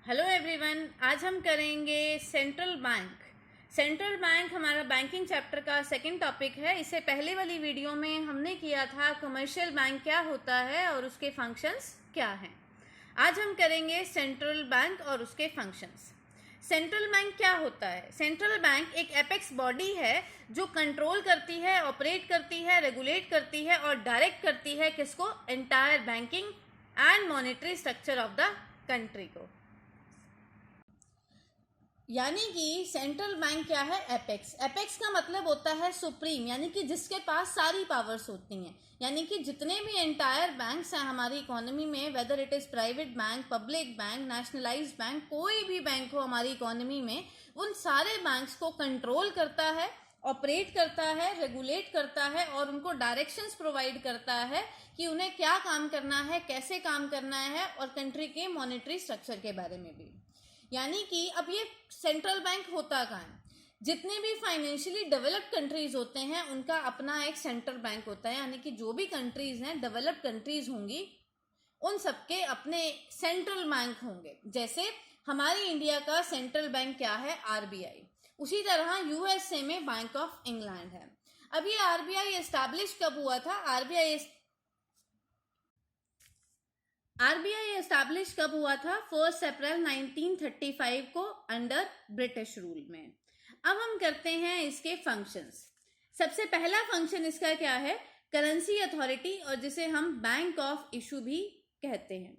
Hello everyone, आज हम करेंगे सेंट्रल बैंक। सेंट्रल बैंक हमारा बैंकिंग चैप्टर का सेकंड टॉपिक है। इससे पहले वाली वीडियो में हमने किया था कमर्शियल बैंक क्या होता है और उसके फंक्शंस क्या हैं। आज हम करेंगे सेंट्रल बैंक और उसके फंक्शंस। सेंट्रल बैंक क्या होता है? सेंट्रल बैंक एक एपेक्स बॉडी है जो कंट्रोल करती है, ऑपरेट करती है, रेगुलेट करती है और डायरेक्ट करती है किसको? Entire banking and monetary structure of the country को। यानी कि सेंट्रल बैंक क्या है? एपेक्स। एपेक्स का मतलब होता है सुप्रीम, यानी कि जिसके पास सारी पावर्स होती हैं। यानी कि जितने भी एंटायर बैंक्स हैं हमारी इकोनॉमी में, whether it is private bank, public bank, nationalised bank, कोई भी बैंक हो हमारी इकोनॉमी में, उन सारे बैंक्स को कंट्रोल करता है, ऑपरेट करता है, रेगुलेट करता है और उनको डायरेक्शंस प्रोवाइड करता है कि उन्हें क्या काम करना है, कैसे काम करना है और कंट्री के मॉनेटरी स्ट्रक्चर के बारे में भी। यानी कि अब ये सेंट्रल बैंक होता कहाँ है? जितने भी फाइनेंशियली डेवलप्ड कंट्रीज होते हैं उनका अपना एक सेंट्रल बैंक होता है। यानी कि जो भी कंट्रीज हैं, डेवलप्ड कंट्रीज होंगी, उन सबके अपने सेंट्रल बैंक होंगे। जैसे हमारी इंडिया का सेंट्रल बैंक क्या है? आरबीआई। उसी तरह यूएसए में बैंक ऑफ इंग्लैंड है। अब ये आरबीआई एस्टैब्लिश कब हुआ था? आरबीआई एस्टैब्लिश कब हुआ था? 1 अप्रैल 1935 को अंडर ब्रिटिश रूल में। अब हम करते हैं इसके फंक्शंस। सबसे पहला फंक्शन इसका क्या है? करेंसी अथॉरिटी, और जिसे हम बैंक ऑफ इशू भी कहते हैं।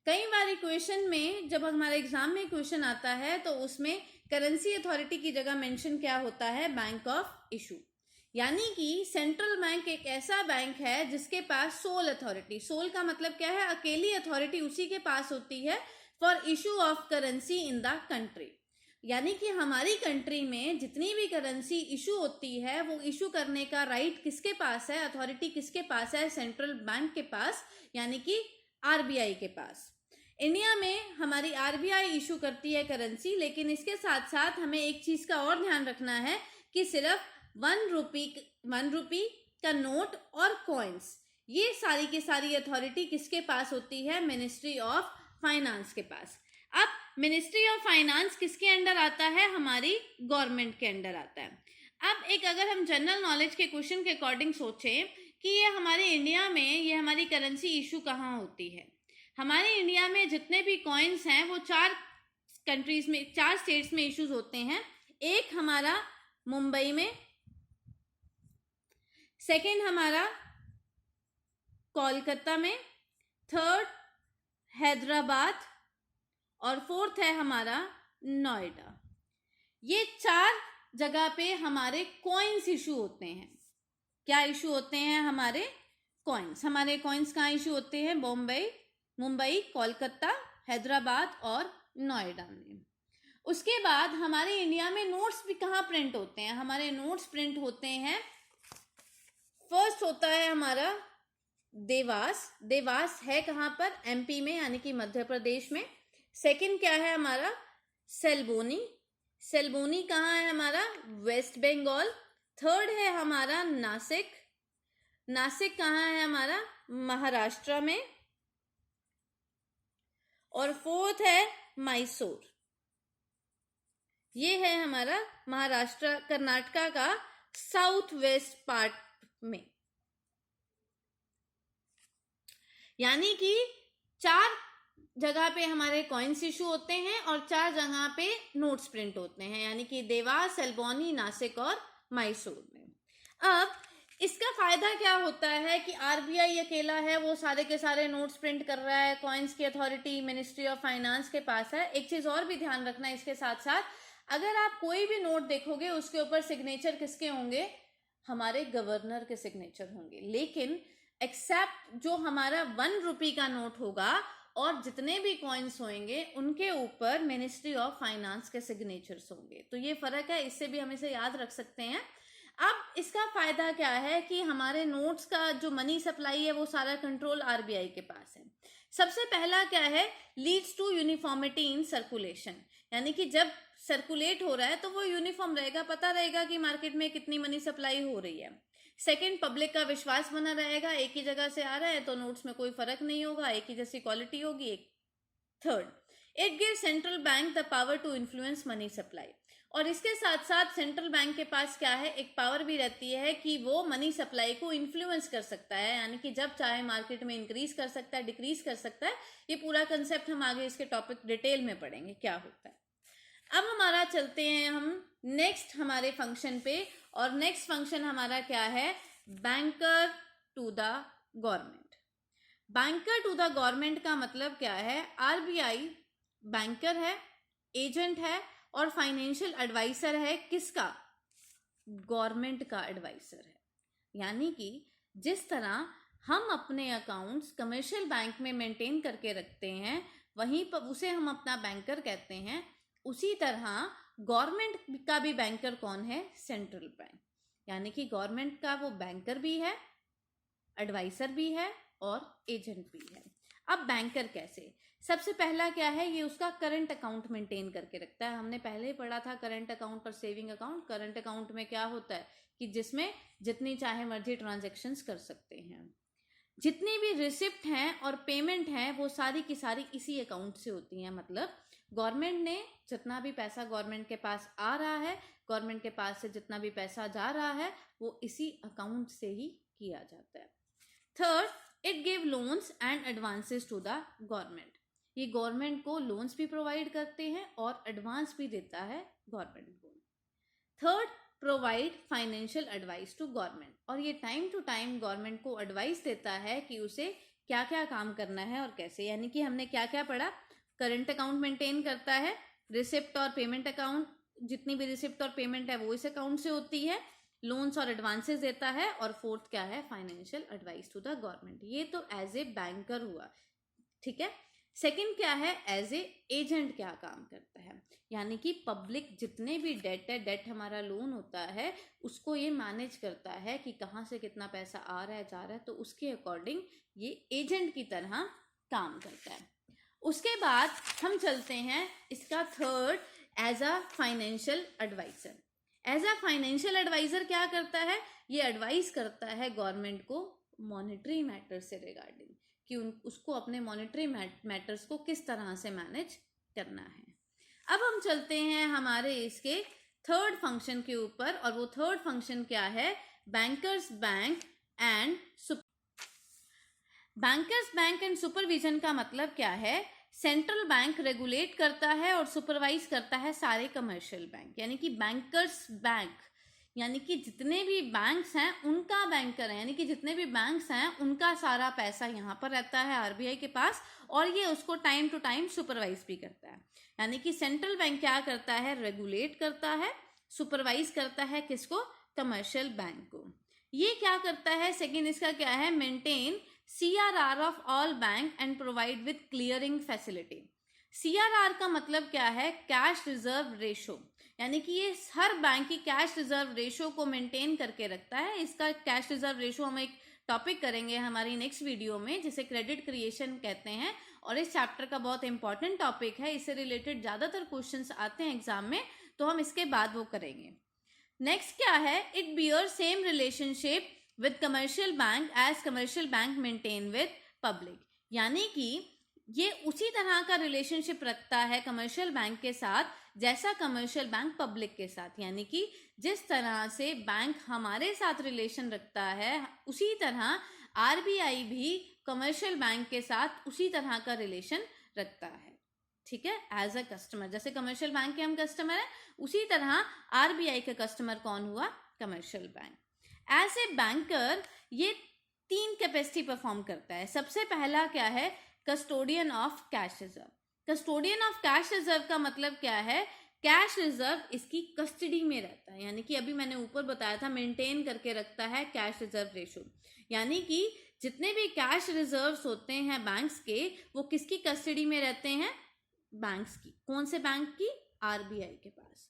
कई बार क्वेश्चन में, जब हमारे एग्जाम में क्वेश्चन आता है तो उसमें करेंसी अथॉरिटी की जगह मेंशन क्या होता है? Bank of issue. यानी कि सेंट्रल बैंक एक ऐसा बैंक है जिसके पास सोल अथॉरिटी, सोल का मतलब क्या है? अकेली अथॉरिटी उसी के पास होती है for issue of currency in the country. यानी कि हमारी कंट्री में जितनी भी करेंसी इशू होती है वो इशू करने का राइट किसके पास है? अथॉरिटी किसके पास है? सेंट्रल बैंक के पास, यानी कि आरबीआई के पास। इंडिया में हमारी आरबीआई इशू करती है करेंसी, लेकिन इसके साथ साथ हमें एक चीज का और ध्यान रखना है कि सिर्फ 1 रुपी का नोट और कॉइन्स, ये सारी की सारी अथॉरिटी किसके पास होती है? मिनिस्ट्री ऑफ फाइनेंस के पास। अब मिनिस्ट्री ऑफ फाइनेंस किसके अंडर आता है? हमारी गवर्नमेंट के अंडर आता है। अब एक अगर हम जनरल नॉलेज के क्वेश्चन के अकॉर्डिंग सोचें कि ये हमारे इंडिया में ये हमारी करेंसी इशू कहाँ होती है? हमारे इंडिया में जितने भी कॉइन्स हैं वो 4 कंट्रीज में, 4 स्टेट्स में इश्यूज होते हैं। एक हमारा मुंबई में, सेकेंड हमारा कोलकाता में, थर्ड हैदराबाद और फोर्थ है हमारा नोएडा। ये 4 जगह पे हमारे कॉइन्स इशू होते हैं। क्या इशू होते हैं? हमारे कॉइन्स। हमारे कॉइन्स कहाँ इशू होते हैं? मुंबई, कोलकाता, हैदराबाद और नोएडा में। उसके बाद हमारे इंडिया में नोट्स भी कहाँ प्रिंट होते हैं? हमारे नोट्स प्रिंट होते हैं, फर्स्ट होता है हमारा देवास। देवास है कहाँ पर? एमपी में, यानी कि मध्य प्रदेश में। सेकंड क्या है हमारा? सेल्बोनी। सेल्बोनी कहाँ है हमारा? वेस्ट बंगाल। थर्ड है हमारा नासिक। नासिक कहाँ है हमारा? महाराष्ट्र में। और फोर्थ है मैसूर। ये है हमारा महाराष्ट्र, कर्नाटका का साउथ वेस्ट पार्ट में। यानी कि 4 जगह पे हमारे कॉइन्स इशू होते हैं और 4 जगह पे नोट्स प्रिंट होते हैं, यानी कि देवास, सेल्बोनी, नासिक और मैसूर में। अब इसका फायदा क्या होता है कि आरबीआई अकेला है, वो सारे के सारे नोट्स प्रिंट कर रहा है, कॉइन्स की अथॉरिटी मिनिस्ट्री ऑफ फाइनेंस के पास है। एक चीज और भी ध्यान रखना है इसके साथ साथ, अगर आप कोई भी नोट देखोगे उसके ऊपर सिग्नेचर किसके होंगे? हमारे गवर्नर के सिग्नेचर होंगे। लेकिन एक्सेप्ट जो हमारा 1 रुपी का नोट होगा और जितने भी कॉइन्स होंगे उनके ऊपर मिनिस्ट्री ऑफ फाइनेंस के सिग्नेचर्स होंगे। तो ये फर्क है, इससे भी हम इसे याद रख सकते हैं। अब इसका फायदा क्या है कि हमारे नोट्स का जो मनी सप्लाई है वो सारा कंट्रोल आरबीआई के पास है। सबसे पहला क्या है? Leads to uniformity in circulation. यानी कि जब सर्कुलेट हो रहा है तो वो यूनिफॉर्म रहेगा, पता रहेगा कि मार्केट में कितनी मनी सप्लाई हो रही है। सेकंड, पब्लिक का विश्वास बना रहेगा, एक ही जगह से आ रहा है तो नोट्स में कोई फर्क नहीं होगा, एक ही जैसी क्वालिटी होगी। एक third, it give central bank the power to influence money supply. और इसके साथ साथ सेंट्रल बैंक के पास क्या है, एक पावर भी रहती है कि वो मनी सप्लाई को इन्फ्लुएंस कर सकता है, यानी कि जब चाहे मार्केट में इंक्रीज कर सकता है, डिक्रीज कर सकता है। ये पूरा कंसेप्ट हम आगे इसके टॉपिक डिटेल में पढ़ेंगे क्या होता है। अब हमारा चलते हैं हम नेक्स्ट हमारे फंक्शन पे, और नेक्स्ट फंक्शन हमारा क्या है, banker to the government. Banker to the government का मतलब क्या है, आरबीआई बैंकर है, एजेंट है और फाइनेंशियल एडवाइजर है। किसका, गवर्नमेंट का एडवाइजर है। यानी कि जिस तरह हम अपने अकाउंट्स कमर्शियल बैंक में मेंटेन करके रखते हैं, वहीं पर उसे हम अपना बैंकर कहते हैं, उसी तरह गवर्नमेंट का भी बैंकर कौन है, सेंट्रल बैंक। यानी कि गवर्नमेंट का वो बैंकर भी है, एडवाइजर भी है और एजेंट भी है। अब बैंकर कैसे, सबसे पहला क्या है, ये उसका करंट अकाउंट मेंटेन करके रखता है। हमने पहले ही पढ़ा था करंट अकाउंट और सेविंग अकाउंट। करंट अकाउंट में क्या होता है कि जिसमें जितनी चाहे मर्जी ट्रांजैक्शंस कर सकते हैं, जितनी भी रिसिप्ट हैं और पेमेंट हैं वो सारी की सारी इसी अकाउंट से होती हैं। मतलब गवर्नमेंट ने जितना भी पैसा गवर्नमेंट के पास आ रहा है, गवर्नमेंट के पास से जितना भी पैसा जा रहा है, वो इसी अकाउंट से ही किया जाता है। Third, it give loans and advances to the government. ये गवर्नमेंट को लोन्स भी प्रोवाइड करते हैं और एडवांस भी देता है गवर्नमेंट को। Third, provide financial advice to government. और ये टाइम टू टाइम गवर्नमेंट को एडवाइस देता है कि उसे क्या क्या काम करना है और कैसे। यानी कि हमने क्या क्या पढ़ा, करंट अकाउंट मेंटेन करता है, रिसिप्ट और पेमेंट अकाउंट, जितनी भी रिसिप्ट और पेमेंट है वो इस अकाउंट से होती है, लोन्स और एडवांसेस देता है, और फोर्थ क्या है, financial advice to the government. ये तो एज ए बैंकर हुआ, ठीक है। सेकंड क्या है, एज ए एजेंट क्या काम करता है, यानी कि पब्लिक जितने भी डेट है, डेट हमारा लोन होता है, उसको ये मैनेज करता है कि कहाँ से कितना पैसा आ रहा है जा रहा है, तो उसके अकॉर्डिंग ये एजेंट की तरह काम करता है। उसके बाद हम चलते हैं इसका third, as a financial adviser. As a financial adviser क्या करता है, ये एडवाइस करता है गवर्नमेंट को मॉनेटरी मैटर से रिगार्डिंग, कि उसको अपने मॉनेटरी मैटर्स को किस तरह से मैनेज करना है। अब हम चलते हैं हमारे इसके थर्ड फंक्शन के ऊपर, और वो थर्ड फंक्शन क्या है, bankers bank and bankers bank and supervision का मतलब क्या है, सेंट्रल बैंक रेगुलेट करता है और सुपरवाइज करता है सारे कमर्शियल बैंक। यानी कि बैंकर्स बैंक यानी कि जितने भी बैंक्स हैं उनका बैंकर है, यानी कि जितने भी बैंक्स हैं उनका सारा पैसा यहाँ पर रहता है आरबीआई के पास, और ये उसको टाइम टू टाइम सुपरवाइज भी करता है। यानी कि सेंट्रल बैंक क्या करता है, रेगुलेट करता है, सुपरवाइज करता है किसको, कमर्शियल बैंक को। ये क्या करता है, सेकेंड इसका क्या है, maintain CRR of all bank and provide with clearing facility. CRR का मतलब क्या है, कैश रिजर्व रेशो, यानी कि ये हर बैंक की कैश रिजर्व रेशो को मेंटेन करके रखता है। इसका कैश रिजर्व रेशो हम एक टॉपिक करेंगे हमारी नेक्स्ट वीडियो में, जिसे क्रेडिट क्रिएशन कहते हैं, और इस चैप्टर का बहुत इंपॉर्टेंट टॉपिक है। इससे रिलेटेड ज्यादातर क्वेश्चंस आते हैं एग्जाम में, तो हम इसके बाद वो करेंगे। नेक्स्ट क्या है, it bear same relationship with commercial bank as commercial bank maintain with public. यानी कि ये उसी तरह का रिलेशनशिप रखता है कमर्शियल बैंक के साथ जैसा कमर्शियल बैंक पब्लिक के साथ। यानी कि जिस तरह से बैंक हमारे साथ रिलेशन रखता है, उसी तरह आरबीआई भी कमर्शियल बैंक के साथ उसी तरह का रिलेशन रखता है, ठीक है, एज अ कस्टमर। जैसे कमर्शियल बैंक के हम कस्टमर हैं, उसी तरह आरबीआई का कस्टमर कौन हुआ, commercial bank. As a banker ये 3 कैपेसिटी परफॉर्म करता है। सबसे पहला क्या है, custodian of cash reserve. Custodian of cash reserve का मतलब क्या है, कैश रिजर्व इसकी कस्टडी में रहता है। यानी कि अभी मैंने ऊपर बताया था, मेंटेन करके रखता है कैश रिजर्व रेशो। यानी कि जितने भी कैश रिजर्व्स होते हैं बैंक्स के, वो किसकी कस्टडी में रहते हैं, बैंक्स की। कौन से बैंक की, आरबीआई के पास।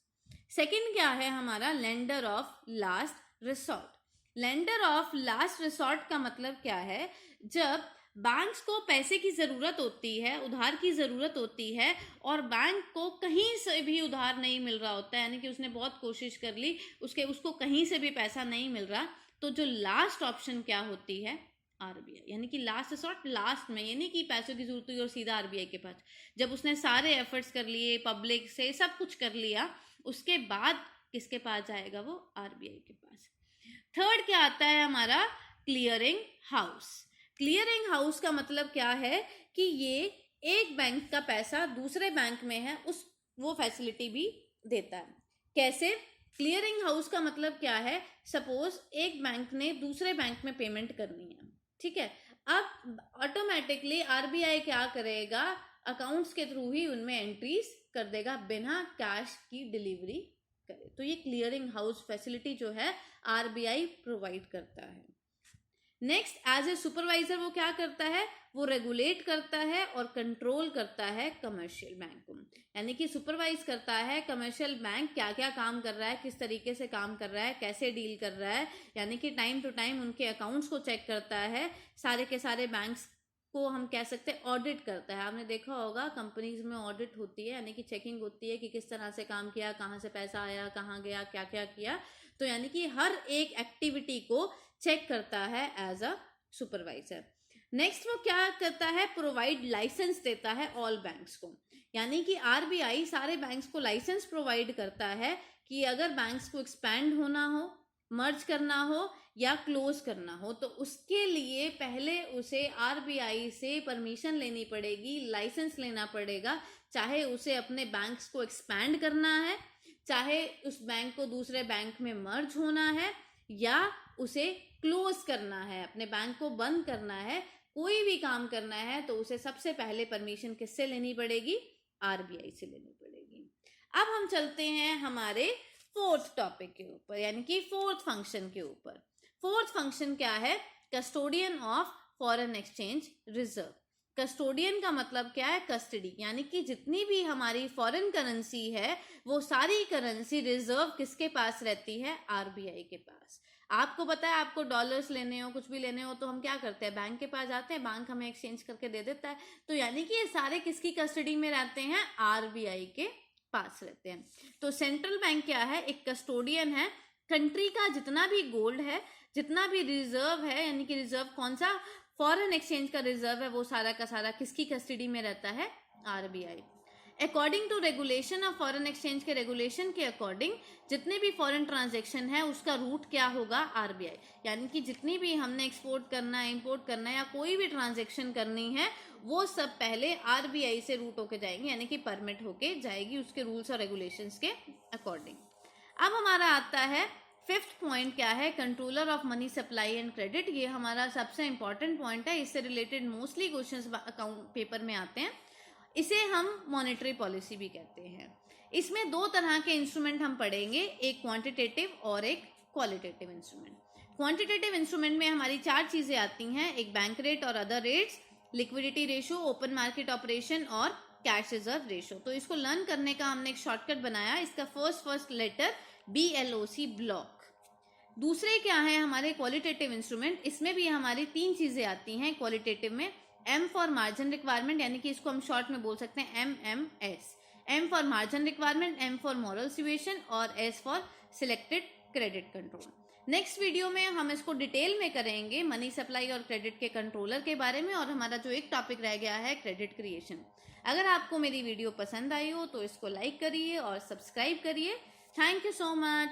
सेकंड क्या है हमारा, lender of last resort. Lender of last resort का मतलब क्या है, जब बैंक्स को पैसे की जरूरत होती है, उधार की जरूरत होती है, और बैंक को कहीं से भी उधार नहीं मिल रहा होता है, यानी कि उसने बहुत कोशिश कर ली, उसको कहीं से भी पैसा नहीं मिल रहा, तो जो लास्ट ऑप्शन क्या होती है, आरबीआई, यानी कि लास्ट रिसॉर्ट, लास्ट में, यानी कि पैसों की जरूरत हुई और सीधा आरबीआई के पास, जब उसने सारे एफर्ट्स कर लिए, पब्लिक से सब कुछ कर लिया, उसके बाद किसके पास जाएगा? वो आरबीआई के पास। थर्ड क्या आता है हमारा? Clearing house. क्लियरिंग हाउस का मतलब क्या है कि ये एक बैंक का पैसा दूसरे बैंक में है, उस वो फैसिलिटी भी देता है। कैसे? क्लियरिंग हाउस का मतलब क्या है? सपोज एक बैंक ने दूसरे बैंक में पेमेंट करनी है, ठीक है, अब ऑटोमेटिकली आरबीआई क्या करेगा? अकाउंट्स के थ्रू ही उनमें एंट्रीज कर देगा बिना कैश की डिलीवरी करे। तो ये क्लियरिंग हाउस फैसिलिटी जो है आरबीआई प्रोवाइड करता है। नेक्स्ट, एज ए सुपरवाइजर वो क्या करता है? वो रेगुलेट करता है और कंट्रोल करता है कमर्शियल बैंक को, यानी कि सुपरवाइज करता है कमर्शियल बैंक क्या क्या काम कर रहा है, किस तरीके से काम कर रहा है, कैसे डील कर रहा है, यानी कि टाइम टू टाइम उनके अकाउंट्स को चेक करता है, सारे के सारे बैंक्स को हम कह सकते हैं ऑडिट करता है। आपने देखा होगा कंपनीज में ऑडिट होती है, यानी कि चेकिंग होती है कि किस तरह से काम किया, कहाँ से पैसा आया, कहाँ गया, क्या क्या किया, तो यानी कि हर एक एक्टिविटी को चेक करता है एज अ सुपरवाइजर। नेक्स्ट वो क्या करता है? प्रोवाइड लाइसेंस देता है ऑल बैंक्स को, यानी कि आरबीआई सारे बैंक्स को लाइसेंस प्रोवाइड करता है कि अगर बैंक्स को एक्सपैंड होना हो, मर्ज करना हो या क्लोज करना हो, तो उसके लिए पहले उसे आरबीआई से परमिशन लेनी पड़ेगी, लाइसेंस लेना पड़ेगा, चाहे उसे अपने बैंक्स को एक्सपैंड करना है, चाहे उस बैंक को दूसरे बैंक में मर्ज होना है, या उसे क्लोज करना है, अपने बैंक को बंद करना है, कोई भी काम करना है, तो उसे सबसे पहले परमिशन किससे लेनी पड़ेगी? आरबीआई से लेनी पड़ेगी। अब हम चलते हैं हमारे फोर्थ टॉपिक के ऊपर, यानी कि फोर्थ फंक्शन के ऊपर। फोर्थ फंक्शन क्या है? Custodian of foreign exchange reserve. Custodian का मतलब क्या है? कस्टडी, यानी कि जितनी भी हमारी फॉरेन करेंसी है वो सारी करेंसी रिजर्व किसके पास रहती है? आरबीआई के पास। आपको पता है, आपको डॉलर्स लेने हो, कुछ भी लेने हो, तो हम क्या करते हैं? बैंक के पास जाते हैं, बैंक हमें एक्सचेंज करके दे देता है, तो यानी कि ये सारे किसकी कस्टडी में रहते हैं? आरबीआई के पास रहते हैं। तो सेंट्रल बैंक क्या है? एक कस्टोडियन है। कंट्री का जितना भी गोल्ड है, जितना भी रिजर्व है, यानी कि रिजर्व कौन सा? फॉरेन एक्सचेंज का रिजर्व है, वो सारा का सारा किसकी कस्टडी में रहता है? RBI. According to regulation of foreign exchange के रेगुलेशन के अकॉर्डिंग जितने भी फॉरेन ट्रांजैक्शन है उसका रूट क्या होगा? आरबीआई। यानी कि जितनी भी हमने एक्सपोर्ट करना है, इंपोर्ट करना है, या कोई भी ट्रांजैक्शन करनी है, वो सब पहले आरबीआई से रूट होके जाएंगे, यानी कि परमिट होके जाएगी उसके रूल्स और रेगुलेशंस के अकॉर्डिंग। अब हमारा आता है फिफ्थ पॉइंट, क्या है? Controller of money supply and credit. ये हमारा सबसे इंपॉर्टेंट पॉइंट है, इससे related mostly questions account paper में आते हैं। इसे हम मॉनेटरी पॉलिसी भी कहते हैं। इसमें दो तरह के इंस्ट्रूमेंट हम पढ़ेंगे, एक क्वांटिटेटिव और एक क्वालिटेटिव इंस्ट्रूमेंट। क्वांटिटेटिव इंस्ट्रूमेंट में हमारी चार चीजें आती हैं, एक बैंक रेट और other rates, liquidity ratio, open market operation और कैश रिजर्व रेशो। तो इसको लर्न करने का हमने एक शॉर्टकट बनाया, इसका फर्स्ट लेटर BLOC, ब्लॉक। दूसरे क्या है हमारे क्वालिटेटिव इंस्ट्रूमेंट, इसमें भी हमारी तीन चीजें आती हैं क्वालिटेटिव में। M फॉर मार्जिन रिक्वायरमेंट, यानी कि इसको हम शॉर्ट में बोल सकते हैं MMS। M for margin requirement, M for moral situation और S for selected credit control. Next video में हम इसको डिटेल में करेंगे, मनी सप्लाई और क्रेडिट के कंट्रोलर के बारे में, और हमारा जो एक टॉपिक रह गया है क्रेडिट क्रिएशन। अगर आपको मेरी वीडियो पसंद आई हो तो इसको लाइक करिए और सब्सक्राइब करिए। Thank you so much.